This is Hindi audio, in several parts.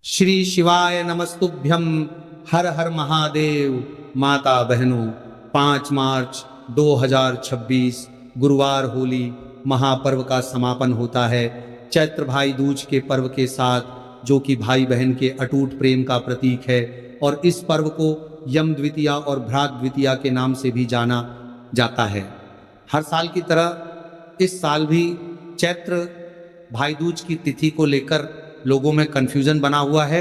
श्री शिवाय नमस्तुभ्यम। हर हर महादेव। माता बहनों, 5 मार्च 2026 गुरुवार होली महापर्व का समापन होता है। चैत्र भाई दूज के पर्व के साथ, जो कि भाई बहन के अटूट प्रेम का प्रतीक है, और इस पर्व को यम द्वितीया और भ्रात द्वितीया के नाम से भी जाना जाता है। हर साल की तरह इस साल भी चैत्र भाई दूज की तिथि को लेकर लोगों में कन्फ्यूजन बना हुआ है।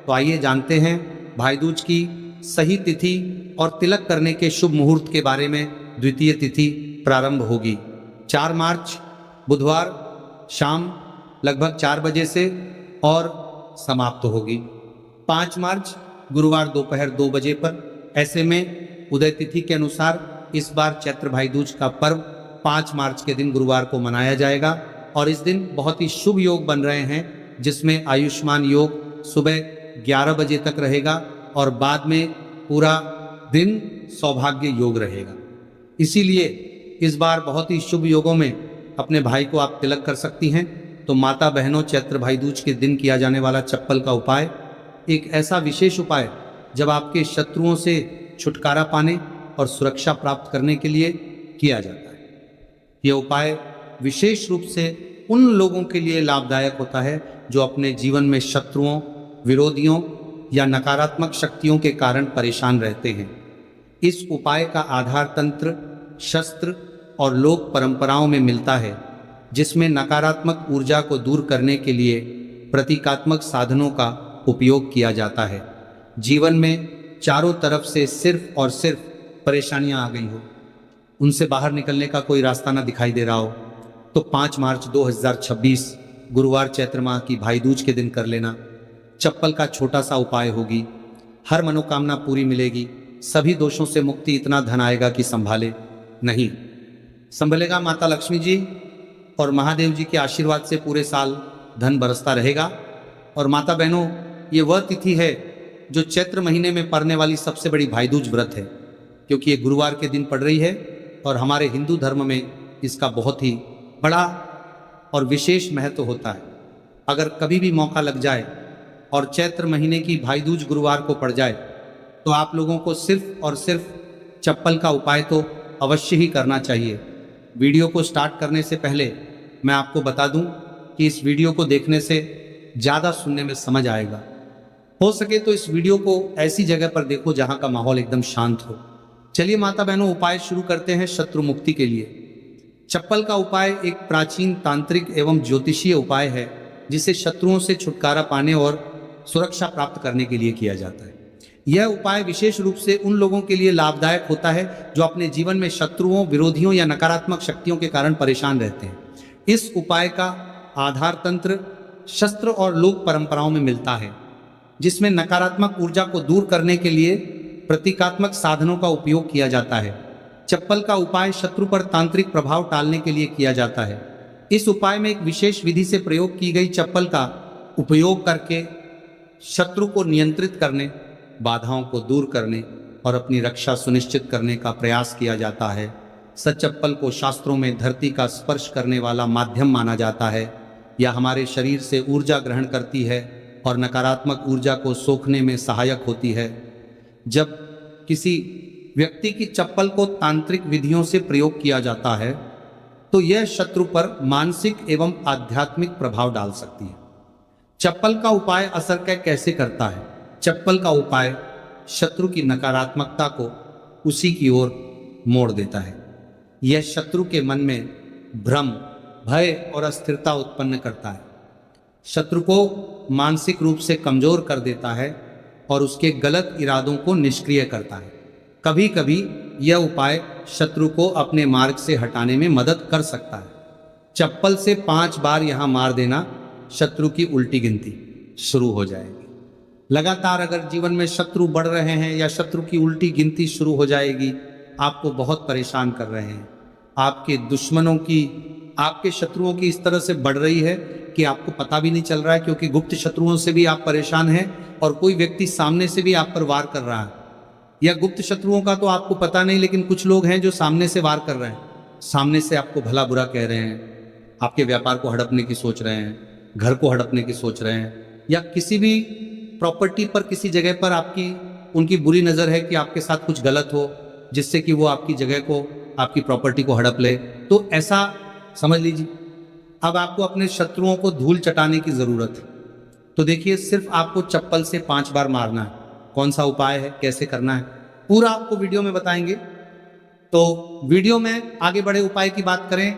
तो आइए जानते हैं भाई दूज की सही तिथि और तिलक करने के शुभ मुहूर्त के बारे में। द्वितीय तिथि प्रारंभ होगी 4 मार्च बुधवार शाम लगभग 4 बजे से और समाप्त होगी 5 मार्च गुरुवार दोपहर 2 बजे पर। ऐसे में उदय तिथि के अनुसार इस बार चैत्र भाई दूज का पर्व 5 मार्च के दिन गुरुवार को मनाया जाएगा, और इस दिन बहुत ही शुभ योग बन रहे हैं, जिसमें आयुष्मान योग सुबह 11 बजे तक रहेगा और बाद में पूरा दिन सौभाग्य योग रहेगा। इसीलिए इस बार बहुत ही शुभ योगों में अपने भाई को आप तिलक कर सकती हैं। तो माता बहनों, चैत्र भाई दूज के दिन किया जाने वाला चप्पल का उपाय एक ऐसा विशेष उपाय जब आपके शत्रुओं से छुटकारा पाने और सुरक्षा प्राप्त करने के लिए किया जाता है। यह उपाय विशेष रूप से उन लोगों के लिए लाभदायक होता है जो अपने जीवन में शत्रुओं, विरोधियों या नकारात्मक शक्तियों के कारण परेशान रहते हैं। इस उपाय का आधार तंत्र, शस्त्र और लोक परंपराओं में मिलता है, जिसमें नकारात्मक ऊर्जा को दूर करने के लिए प्रतीकात्मक साधनों का उपयोग किया जाता है। जीवन में चारों तरफ से सिर्फ और सिर्फ परेशानियां आ गई हो, उनसे बाहर निकलने का कोई रास्ता ना दिखाई दे रहा हो, तो 5 मार्च 2026 गुरुवार चैत्र माह की भाई दूज के दिन कर लेना। चप्पल का छोटा सा उपाय होगी, हर मनोकामना पूरी मिलेगी, सभी दोषों से मुक्ति, इतना धन आएगा कि संभाले नहीं। संभलेगा माता लक्ष्मी जी और महादेव जी के आशीर्वाद से पूरे साल धन बरसता रहेगा। और माता बहनों, ये वह तिथि है जो चैत्र महीने में पड़ने वाली सबसे बड़ी भाई दूज व्रत है, क्योंकि ये गुरुवार के दिन पड़ रही है, और हमारे हिंदू धर्म में इसका बहुत ही बड़ा और विशेष महत्व होता है। अगर कभी भी मौका लग जाए और चैत्र महीने की भाई दूज गुरुवार को पड़ जाए, तो आप लोगों को सिर्फ और सिर्फ चप्पल का उपाय तो अवश्य ही करना चाहिए। वीडियो को स्टार्ट करने से पहले मैं आपको बता दूं कि इस वीडियो को देखने से ज़्यादा सुनने में समझ आएगा। हो सके तो इस वीडियो को ऐसी जगह पर देखो जहां का माहौल एकदम शांत हो। चलिए माता बहनों, उपाय शुरू करते हैं शत्रु मुक्ति के लिए। चप्पल का उपाय एक प्राचीन तांत्रिक एवं ज्योतिषीय उपाय है, जिसे शत्रुओं से छुटकारा पाने और सुरक्षा प्राप्त करने के लिए किया जाता है। यह उपाय विशेष रूप से उन लोगों के लिए लाभदायक होता है जो अपने जीवन में शत्रुओं, विरोधियों या नकारात्मक शक्तियों के कारण परेशान रहते हैं। इस उपाय का आधार तंत्र, शस्त्र और लोक परंपराओं में मिलता है, जिसमें नकारात्मक ऊर्जा को दूर करने के लिए प्रतीकात्मक साधनों का उपयोग किया जाता है। चप्पल का उपाय शत्रु पर तांत्रिक प्रभाव टालने के लिए किया जाता है। इस उपाय में एक विशेष विधि से प्रयोग की गई चप्पल का उपयोग करके शत्रु को नियंत्रित करने, बाधाओं को दूर करने और अपनी रक्षा सुनिश्चित करने का प्रयास किया जाता है। सच चप्पल को शास्त्रों में धरती का स्पर्श करने वाला माध्यम माना जाता है। यह हमारे शरीर से ऊर्जा ग्रहण करती है और नकारात्मक ऊर्जा को सोखने में सहायक होती है। जब किसी व्यक्ति की चप्पल को तांत्रिक विधियों से प्रयोग किया जाता है, तो यह शत्रु पर मानसिक एवं आध्यात्मिक प्रभाव डाल सकती है। चप्पल का उपाय असर कैसे करता है? चप्पल का उपाय शत्रु की नकारात्मकता को उसी की ओर मोड़ देता है। यह शत्रु के मन में भ्रम, भय और अस्थिरता उत्पन्न करता है, शत्रु को मानसिक रूप से कमजोर कर देता है और उसके गलत इरादों को निष्क्रिय करता है। कभी कभी यह उपाय शत्रु को अपने मार्ग से हटाने में मदद कर सकता है। चप्पल से 5 बार यहां मार देना, शत्रु की उल्टी गिनती शुरू हो जाएगी। लगातार अगर जीवन में शत्रु बढ़ रहे हैं या शत्रु की उल्टी गिनती शुरू हो जाएगी, आपको बहुत परेशान कर रहे हैं, आपके दुश्मनों की, आपके शत्रुओं की इस तरह से बढ़ रही है कि आपको पता भी नहीं चल रहा है, क्योंकि गुप्त शत्रुओं से भी आप परेशान हैं और कोई व्यक्ति सामने से भी आप पर वार कर रहा है। या गुप्त शत्रुओं का तो आपको पता नहीं, लेकिन कुछ लोग हैं जो सामने से वार कर रहे हैं, सामने से आपको भला बुरा कह रहे हैं, आपके व्यापार को हड़पने की सोच रहे हैं, घर को हड़पने की सोच रहे हैं, या किसी भी प्रॉपर्टी पर किसी जगह पर आपकी उनकी बुरी नज़र है कि आपके साथ कुछ गलत हो, जिससे कि वो आपकी जगह को, आपकी प्रॉपर्टी को हड़प ले, तो ऐसा समझ लीजिए। अब आपको अपने शत्रुओं को धूल चटाने की ज़रूरत है। तो देखिए, सिर्फ आपको चप्पल से 5 बार मारना है। कौन सा उपाय है, कैसे करना है, पूरा आपको वीडियो में बताएंगे। तो वीडियो में आगे बढ़े उपाय की बात करें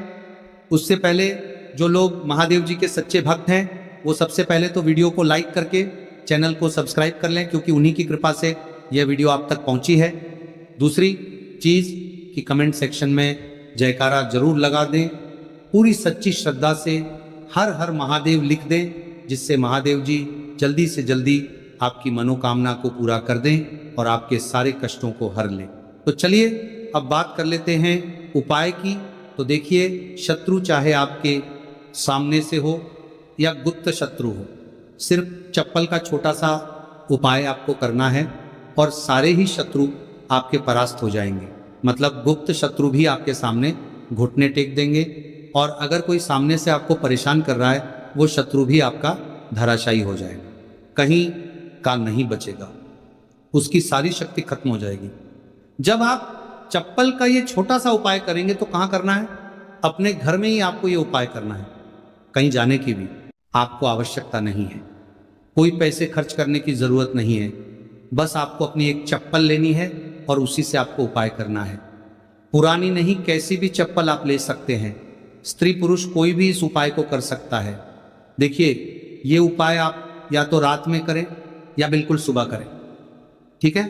उससे पहले जो लोग महादेव जी के सच्चे भक्त हैं वो सबसे पहले तो वीडियो को लाइक करके चैनल को सब्सक्राइब कर लें, क्योंकि उन्हीं की कृपा से यह वीडियो आप तक पहुंची है। दूसरी चीज़ कि कमेंट सेक्शन में जयकारा जरूर लगा दें, पूरी सच्ची श्रद्धा से हर हर महादेव लिख दें, जिससे महादेव जी जल्दी से जल्दी आपकी मनोकामना को पूरा कर दें और आपके सारे कष्टों को हर लें। तो चलिए अब बात कर लेते हैं उपाय की। तो देखिए, शत्रु चाहे आपके सामने से हो या गुप्त शत्रु हो, सिर्फ चप्पल का छोटा सा उपाय आपको करना है और सारे ही शत्रु आपके परास्त हो जाएंगे। मतलब गुप्त शत्रु भी आपके सामने घुटने टेक देंगे, और अगर कोई सामने से आपको परेशान कर रहा है वो शत्रु भी आपका धराशायी हो जाएगा, कहीं का नहीं बचेगा, उसकी सारी शक्ति खत्म हो जाएगी। जब आप चप्पल का ये छोटा सा उपाय करेंगे तो कहाँ करना है, अपने घर में ही आपको ये उपाय करना है। कहीं जाने की भी आपको आवश्यकता नहीं है, कोई पैसे खर्च करने की ज़रूरत नहीं है, बस आपको अपनी एक चप्पल लेनी है और उसी से आपको उपाय करना है। पुरानी नहीं, कैसी भी चप्पल आप ले सकते हैं, स्त्री पुरुष कोई भी इस उपाय को कर सकता है। देखिए, ये उपाय आप या तो रात में करें या बिल्कुल सुबह करें, ठीक है,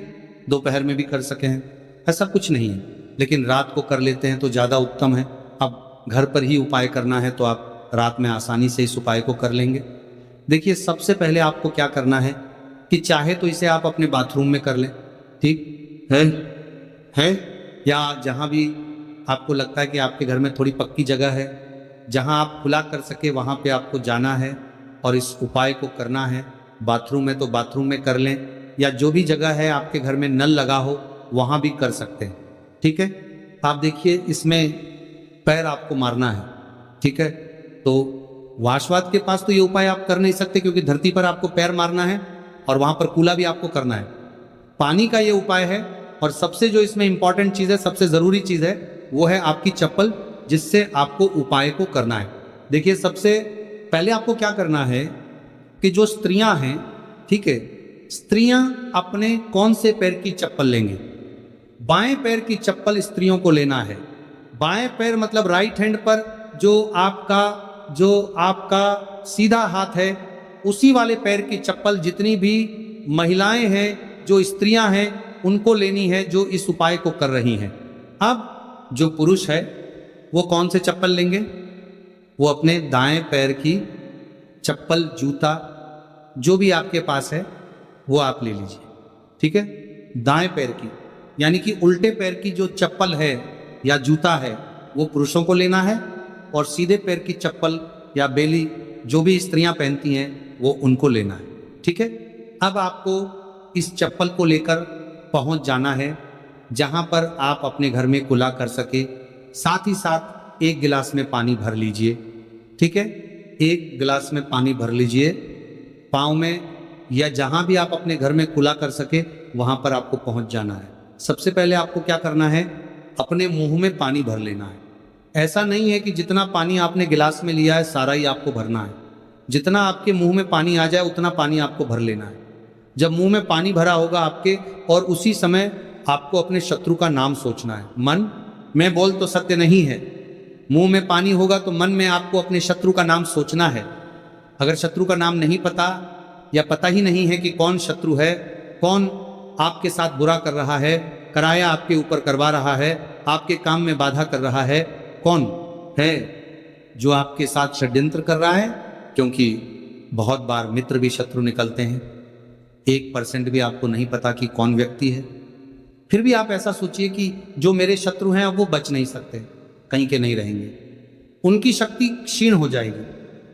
दोपहर में भी कर सकें, ऐसा कुछ नहीं है, लेकिन रात को कर लेते हैं तो ज़्यादा उत्तम है। अब घर पर ही उपाय करना है तो आप रात में आसानी से इस उपाय को कर लेंगे। देखिए, सबसे पहले आपको क्या करना है कि चाहे तो इसे आप अपने बाथरूम में कर लें, ठीक है, या जहाँ भी आपको लगता है कि आपके घर में थोड़ी पक्की जगह है, जहाँ आप खुला कर सके वहाँ पे आपको जाना है और इस उपाय को करना है। बाथरूम में तो बाथरूम में कर लें, या जो भी जगह है आपके घर में नल लगा हो वहाँ भी कर सकते हैं, ठीक है। आप देखिए, इसमें पैर आपको मारना है, ठीक है। तो वाशवाद के पास तो ये उपाय आप कर नहीं सकते, क्योंकि धरती पर आपको पैर मारना है और वहाँ पर कूला भी आपको करना है। पानी का ये उपाय है, और सबसे जो इसमें इंपॉर्टेंट चीज़ है, सबसे ज़रूरी चीज़ है, वो है आपकी चप्पल, जिससे आपको उपाय को करना है। देखिए, सबसे पहले आपको क्या करना है कि जो स्त्रियां हैं, ठीक है, स्त्रियां अपने कौन से पैर की चप्पल लेंगे, बाएं पैर की चप्पल स्त्रियों को लेना है। बाएं पैर मतलब राइट हैंड पर जो आपका सीधा हाथ है, उसी वाले पैर की चप्पल जितनी भी महिलाएं हैं, जो स्त्रियां हैं, उनको लेनी है, जो इस उपाय को कर रही हैं। अब जो पुरुष है वो कौन से चप्पल लेंगे, वो अपने दाएं पैर की चप्पल, जूता जो भी आपके पास है वो आप ले लीजिए, ठीक है। दाएं पैर की, यानी कि उल्टे पैर की जो चप्पल है या जूता है वो पुरुषों को लेना है, और सीधे पैर की चप्पल या बेली जो भी स्त्रियां पहनती हैं वो उनको लेना है, ठीक है। अब आपको इस चप्पल को लेकर पहुंच जाना है जहां पर आप अपने घर में कुला कर सके। साथ ही साथ एक गिलास में पानी भर लीजिए, ठीक है, एक गिलास में पानी भर लीजिए। पाँव में या जहां भी आप अपने घर में कुला कर सके वहां पर आपको पहुंच जाना है। सबसे पहले आपको क्या करना है, अपने मुंह में पानी भर लेना है। ऐसा नहीं है कि जितना पानी आपने गिलास में लिया है सारा ही आपको भरना है, जितना आपके मुंह में पानी आ जाए उतना पानी आपको भर लेना है। जब मुंह में पानी भरा होगा आपके, और उसी समय आपको अपने शत्रु का नाम सोचना है। मन में बोल तो सत्य नहीं है, मुंह में पानी होगा तो मन में आपको अपने शत्रु का नाम सोचना है। अगर शत्रु का नाम नहीं पता, या पता ही नहीं है कि कौन शत्रु है, कौन आपके साथ बुरा कर रहा है, कराया आपके ऊपर करवा रहा है, आपके काम में बाधा कर रहा है, कौन है जो आपके साथ षड्यंत्र कर रहा है, क्योंकि बहुत बार मित्र भी शत्रु निकलते हैं। 1% भी आपको नहीं पता कि कौन व्यक्ति है। फिर भी आप ऐसा सोचिए कि जो मेरे शत्रु हैं अब वो बच नहीं सकते, कहीं के नहीं रहेंगे, उनकी शक्ति क्षीण हो जाएगी,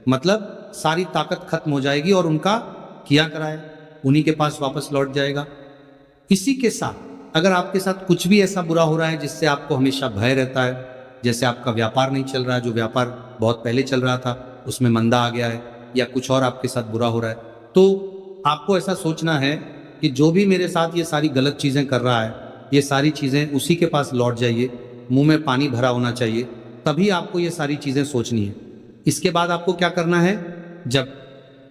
मतलब सारी ताकत खत्म हो जाएगी और उनका किया कराया उन्हीं के पास वापस लौट जाएगा। इसी के साथ अगर आपके साथ कुछ भी ऐसा बुरा हो रहा है जिससे आपको हमेशा भय रहता है, जैसे आपका व्यापार नहीं चल रहा है, जो व्यापार बहुत पहले चल रहा था उसमें मंदा आ गया है, या कुछ और आपके साथ बुरा हो रहा है, तो आपको ऐसा सोचना है कि जो भी मेरे साथ ये सारी गलत चीज़ें कर रहा है, ये सारी चीज़ें उसी के पास लौट जाइए, मुंह में पानी भरा होना चाहिए, तभी आपको ये सारी चीज़ें सोचनी है। इसके बाद आपको क्या करना है, जब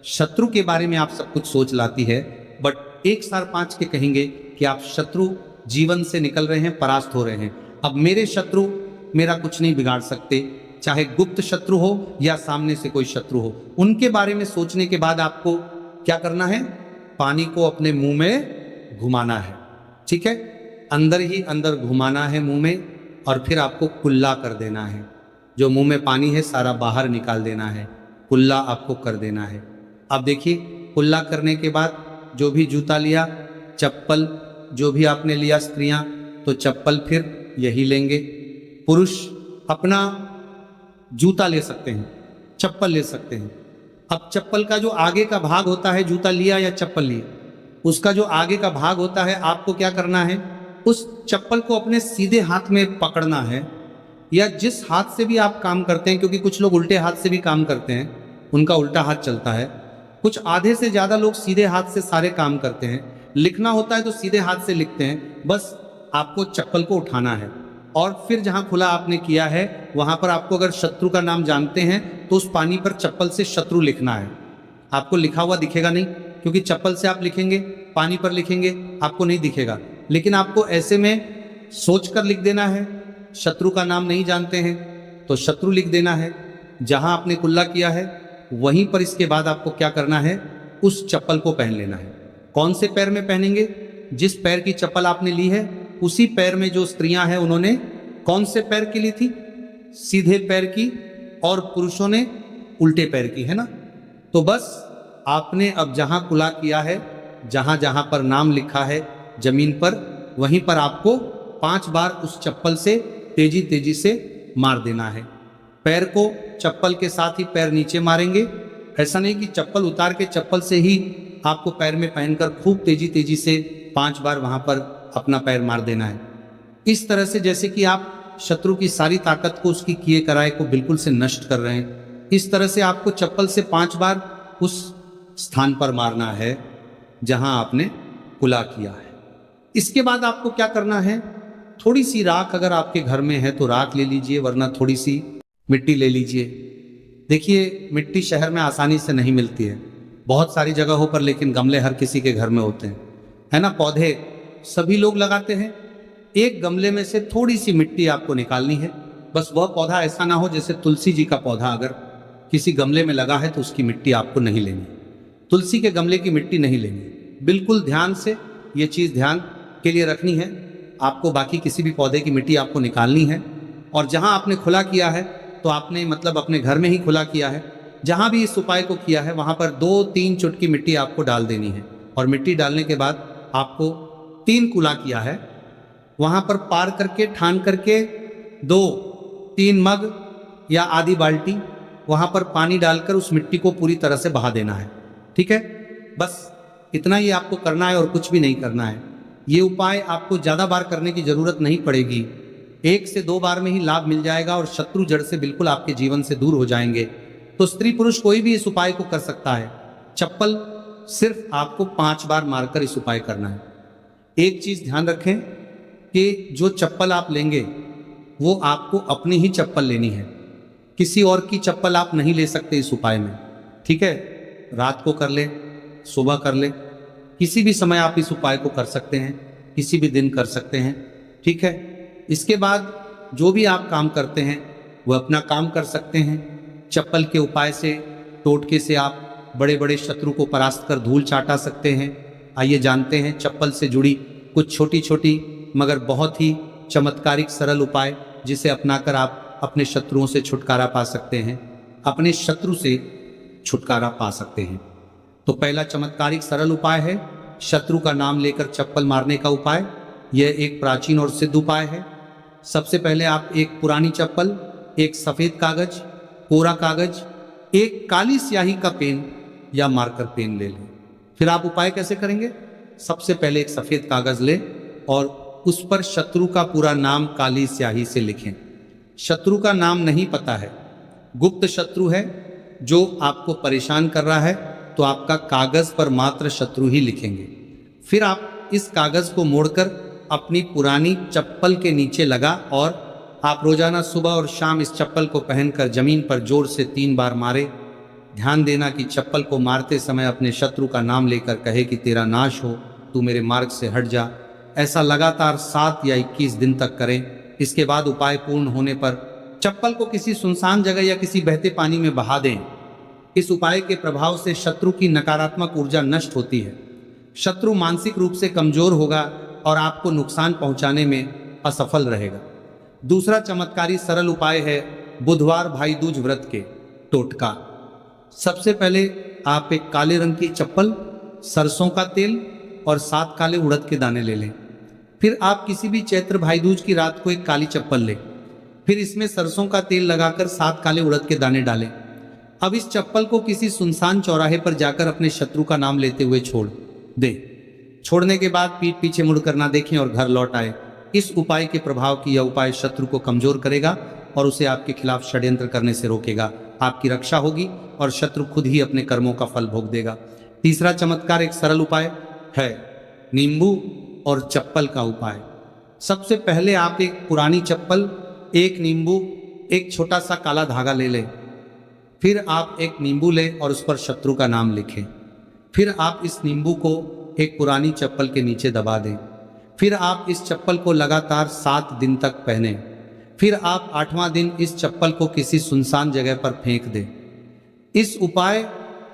शत्रु के बारे में आप सब कुछ सोच लाती है, बट एक सार पांच के कहेंगे कि आप शत्रु जीवन से निकल रहे हैं, परास्त हो रहे हैं। अब मेरे शत्रु मेरा कुछ नहीं बिगाड़ सकते, चाहे गुप्त शत्रु हो या सामने से कोई शत्रु हो। उनके बारे में सोचने के बाद आपको क्या करना है, पानी को अपने मुंह में घुमाना है, ठीक है, अंदर ही अंदर घुमाना है मुंह में, और फिर आपको कुल्ला कर देना है। जो मुंह में पानी है सारा बाहर निकाल देना है, कुल्ला आपको कर देना है। अब देखिए, कुल्ला करने के बाद जो भी जूता लिया, चप्पल जो भी आपने लिया, स्त्रियां तो चप्पल फिर यही लेंगे, पुरुष अपना जूता ले सकते हैं, चप्पल ले सकते हैं। अब चप्पल का जो आगे का भाग होता है, जूता लिया या चप्पल लिया, उसका जो आगे का भाग होता है, आपको क्या करना है, उस चप्पल को अपने सीधे हाथ में पकड़ना है, या जिस हाथ से भी आप काम करते हैं, क्योंकि कुछ लोग उल्टे हाथ से भी काम करते हैं, उनका उल्टा हाथ चलता है। कुछ आधे से ज़्यादा लोग सीधे हाथ से सारे काम करते हैं। लिखना होता है तो सीधे हाथ से लिखते हैं। बस आपको चप्पल को उठाना है, और फिर जहां खुला आपने किया है वहां पर आपको, अगर शत्रु का नाम जानते हैं तो उस पानी पर चप्पल से शत्रु लिखना है। आपको लिखा हुआ दिखेगा नहीं, क्योंकि चप्पल से आप लिखेंगे, पानी पर लिखेंगे, आपको नहीं दिखेगा, लेकिन आपको ऐसे में सोचकर लिख देना है। शत्रु का नाम नहीं जानते हैं तो शत्रु लिख देना है। जहां आपने कुल्ला किया है वहीं पर इसके बाद आपको क्या करना है, उस चप्पल को पहन लेना है। कौन से पैर में पहनेंगे, जिस पैर की चप्पल आपने ली है उसी पैर में। जो स्त्रियां हैं उन्होंने कौन से पैर की ली थी, सीधे पैर की, और पुरुषों ने उल्टे पैर की, है ना। तो बस आपने अब जहां कुल्ला किया है, जहां जहां पर नाम लिखा है जमीन पर, वहीं पर आपको 5 बार उस चप्पल से तेजी तेजी से मार देना है। पैर को चप्पल के साथ ही पैर नीचे मारेंगे। ऐसा नहीं कि चप्पल उतार के चप्पल से ही आपको पैर में पहनकर खूब तेजी तेजी से 5 बार वहां पर अपना पैर मार देना है। इस तरह से जैसे कि आप शत्रु की सारी ताकत को, उसकी किए कराए को बिल्कुल से नष्ट कर रहे हैं। इस तरह से आपको चप्पल से 5 बार उस स्थान पर मारना है जहां आपने कुल्ला किया है। इसके बाद आपको क्या करना है, थोड़ी सी राख अगर आपके घर में है तो राख ले लीजिए, वरना थोड़ी सी मिट्टी ले लीजिए। देखिए, मिट्टी शहर में आसानी से नहीं मिलती है, बहुत सारी जगहों पर, लेकिन गमले हर किसी के घर में होते हैं, है ना। पौधे सभी लोग लगाते हैं। एक गमले में से थोड़ी सी मिट्टी आपको निकालनी है। बस वह पौधा ऐसा ना हो, जैसे तुलसी जी का पौधा अगर किसी गमले में लगा है तो उसकी मिट्टी आपको नहीं लेनी, तुलसी के गमले की मिट्टी नहीं लेनी। बिल्कुल ध्यान से ये चीज़ ध्यान के लिए रखनी है आपको। बाकी किसी भी पौधे की मिट्टी आपको निकालनी है। और जहां आपने खुला किया है तो आपने मतलब अपने घर में ही खुला किया है, जहां भी इस उपाय को किया है वहां पर 2-3 चुटकी मिट्टी आपको डाल देनी है। और मिट्टी डालने के बाद आपको 3 कुल्ला किया है, वहां पर पार करके, ठान करके 2-3 मग या आधी बाल्टी वहां पर पानी डालकर उस मिट्टी को पूरी तरह से बहा देना है, ठीक है। बस इतना ही आपको करना है और कुछ भी नहीं करना है। ये उपाय आपको ज़्यादा बार करने की जरूरत नहीं पड़ेगी, 1 से 2 बार में ही लाभ मिल जाएगा और शत्रु जड़ से बिल्कुल आपके जीवन से दूर हो जाएंगे। तो स्त्री पुरुष कोई भी इस उपाय को कर सकता है। चप्पल सिर्फ आपको 5 बार मारकर इस उपाय करना है। एक चीज ध्यान रखें कि जो चप्पल आप लेंगे वो आपको अपनी ही चप्पल लेनी है, किसी और की चप्पल आप नहीं ले सकते इस उपाय में, ठीक है। रात को कर ले, सुबह कर ले, किसी भी समय आप इस उपाय को कर सकते हैं, किसी भी दिन कर सकते हैं, ठीक है। इसके बाद जो भी आप काम करते हैं वह अपना काम कर सकते हैं। चप्पल के उपाय से, टोटके से आप बड़े बड़े शत्रु को परास्त कर धूल चाटा सकते हैं। आइए जानते हैं चप्पल से जुड़ी कुछ छोटी छोटी मगर बहुत ही चमत्कारिक सरल उपाय, जिसे अपनाकर आप अपने शत्रुओं से छुटकारा पा सकते हैं, अपने शत्रु से छुटकारा पा सकते हैं। तो पहला चमत्कारिक सरल उपाय है शत्रु का नाम लेकर चप्पल मारने का उपाय। यह एक प्राचीन और सिद्ध उपाय है। सबसे पहले आप एक पुरानी चप्पल, एक सफ़ेद कागज, कोरा कागज, एक काली स्याही का पेन या मार्कर पेन ले लें। फिर आप उपाय कैसे करेंगे? सबसे पहले एक सफ़ेद कागज लें और उस पर शत्रु का पूरा नाम काली स्याही से लिखें। शत्रु का नाम नहीं पता है, गुप्त शत्रु है जो आपको परेशान कर रहा है, तो आपका कागज पर मात्र शत्रु ही लिखेंगे। फिर आप इस कागज को मोड़कर अपनी पुरानी चप्पल के नीचे लगा और आप रोजाना सुबह और शाम इस चप्पल को पहनकर जमीन पर जोर से 3 बार मारे। ध्यान देना कि चप्पल को मारते समय अपने शत्रु का नाम लेकर कहे कि तेरा नाश हो, तू मेरे मार्ग से हट जा। ऐसा लगातार 7 या 21 दिन तक करें। इसके बाद उपाय पूर्ण होने पर चप्पल को किसी सुनसान जगह या किसी बहते पानी में बहा दें। इस उपाय के प्रभाव से शत्रु की नकारात्मक ऊर्जा नष्ट होती है। शत्रु मानसिक रूप से कमजोर होगा और आपको नुकसान पहुंचाने में असफल रहेगा। दूसरा चमत्कारी सरल उपाय है बुधवार भाई दूज व्रत के टोटका। सबसे पहले आप एक काले रंग की चप्पल, सरसों का तेल और 7 काले उड़द के दाने ले लें। फिर आप किसी भी चैत्र भाई दूज की रात को एक काली चप्पल लें। फिर इसमें सरसों का तेल लगाकर 7 काले उड़द के दाने डालें। अब इस चप्पल को किसी सुनसान चौराहे पर जाकर अपने शत्रु का नाम लेते हुए छोड़ दें। छोड़ने के बाद पीठ पीछे मुड़कर ना देखें और घर लौट आए। इस उपाय के प्रभाव की यह उपाय शत्रु को कमजोर करेगा और उसे आपके खिलाफ षड्यंत्र करने से रोकेगा। आपकी रक्षा होगी और शत्रु खुद ही अपने कर्मों का फल भोग देगा। तीसरा चमत्कार एक सरल उपाय है नींबू और चप्पल का उपाय। सबसे पहले आप एक पुरानी चप्पल, एक नींबू, एक छोटा सा काला धागा ले लें। फिर आप एक नींबू लें और उस पर शत्रु का नाम लिखें। फिर आप इस नींबू को एक पुरानी चप्पल के नीचे दबा दें। फिर आप इस चप्पल को लगातार 7 दिन तक पहने। फिर आप 8वां दिन इस चप्पल को किसी सुनसान जगह पर फेंक दें। इस उपाय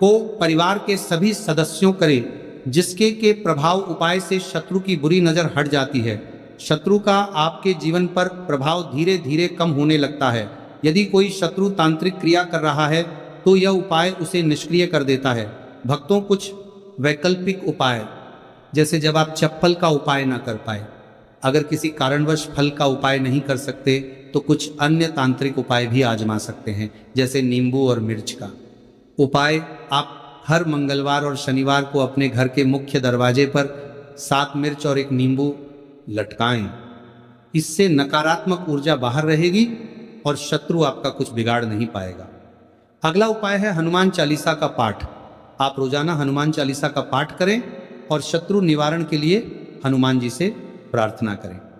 को परिवार के सभी सदस्यों करें, जिसके के प्रभाव उपाय से शत्रु की बुरी नजर हट जाती है। शत्रु का आपके जीवन पर प्रभाव धीरे धीरे कम होने लगता है। यदि कोई शत्रु तांत्रिक क्रिया कर रहा है तो यह उपाय उसे निष्क्रिय कर देता है। भक्तों, कुछ वैकल्पिक उपाय, जैसे जब आप चप्पल का उपाय ना कर पाए, अगर किसी कारणवश फल का उपाय नहीं कर सकते तो कुछ अन्य तांत्रिक उपाय भी आजमा सकते हैं, जैसे नींबू और मिर्च का उपाय। आप हर मंगलवार और शनिवार को अपने घर के मुख्य दरवाजे पर 7 मिर्च और 1 नींबू लटकाएं। इससे नकारात्मक ऊर्जा बाहर रहेगी और शत्रु आपका कुछ बिगाड़ नहीं पाएगा। अगला उपाय है हनुमान चालीसा का पाठ। आप रोजाना हनुमान चालीसा का पाठ करें और शत्रु निवारण के लिए हनुमान जी से प्रार्थना करें।